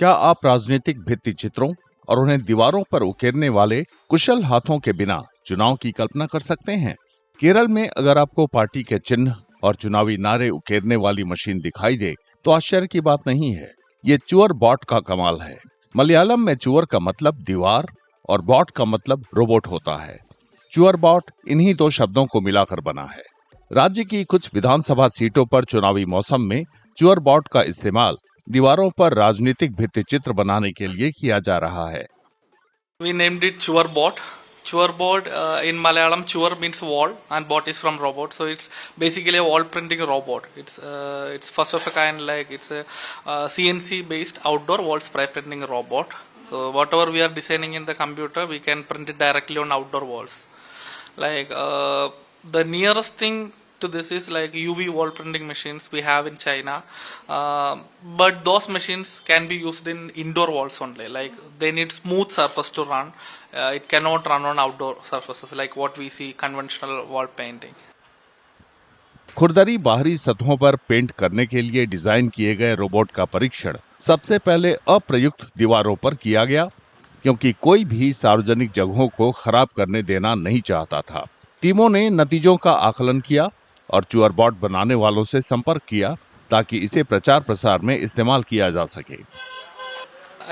क्या आप राजनीतिक भित्ति चित्रों और उन्हें दीवारों पर उकेरने वाले कुशल हाथों के बिना चुनाव की कल्पना कर सकते हैं? केरल में अगर आपको पार्टी के चिन्ह और चुनावी नारे उकेरने वाली मशीन दिखाई दे तो आश्चर्य की बात नहीं है। ये चुअर बॉट का कमाल है। मलयालम में चुअर का मतलब दीवार और बॉट का मतलब रोबोट होता है। चुअर बॉट इन्हीं दो शब्दों को मिलाकर बना है। राज्य की कुछ विधानसभा सीटों पर चुनावी मौसम में चुअर बॉट का इस्तेमाल दीवारों पर राजनीतिक भित्ति चित्र बनाने के लिए किया जा रहा है। We named it Chuar Bot. Chuar Bot in Malayalam, Chuar means wall and bot is from robot, so it's basically a wall printing robot. It's first of a kind, like it's a CNC based outdoor wall spray printing robot. So whatever we are designing in the computer, we can print it directly on outdoor walls. Like the nearest thing to this is like UV wall printing machines we have in China, but those machines can be used in indoor walls only. Like they need smooth surface to run. It cannot run on outdoor surfaces like what we see conventional wall painting. खुरदरी बाहरी सतहों पर paint करने के लिए design किए गए robot का परीक्षण सबसे पहले अप्रयुक्त दीवारों पर किया गया, क्योंकि कोई भी सार्वजनिक जगहों को खराब करने देना नहीं चाहता था। टीमों ने नतीजों का आकलन किया और चुअर बॉट बनाने वालों से संपर्क किया ताकि इसे प्रचार प्रसार में इस्तेमाल किया जा सके।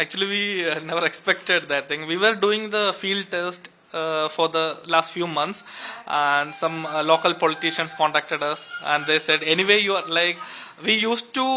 Actually, we never expected that thing. We were doing the field test for the last few months, and some local politicians contacted us, and they said, anyway, you are like, we used to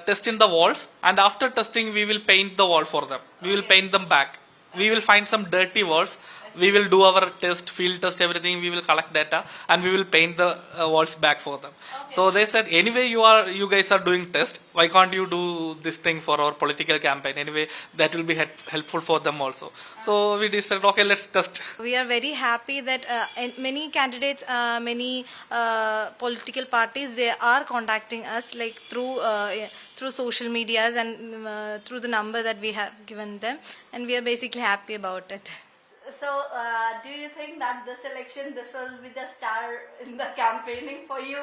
test in the walls, and after testing, we will paint the wall for them. We will paint them back. We will find some dirty walls. We will do our test, field test, everything. We will collect data and we will paint the walls back for them. Okay. So they said, anyway, you guys are doing test. Why can't you do this thing for our political campaign? Anyway, that will be helpful for them also. So we decided, okay, let's test. We are very happy that many candidates, many political parties, they are contacting us like through social medias and through the number that we have given them, and we are basically happy about it. So, do you think that this election, this will be the star in the campaigning for you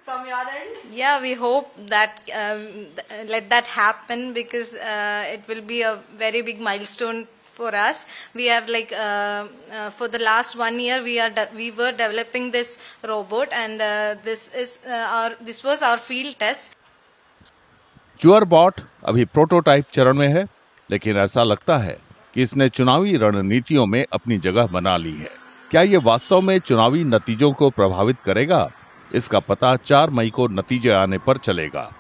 from your end? Yeah, we hope that let that happen, because it will be a very big milestone for us. We have like for the last 1 year we were developing this robot, and this was our field test. चुअर bot अभी prototype चरण में है, लेकिन ऐसा लगता है कि इसने चुनावी रणनीतियों में अपनी जगह बना ली है। क्या ये वास्तव में चुनावी नतीजों को प्रभावित करेगा? इसका पता 4 मई को नतीजे आने पर चलेगा।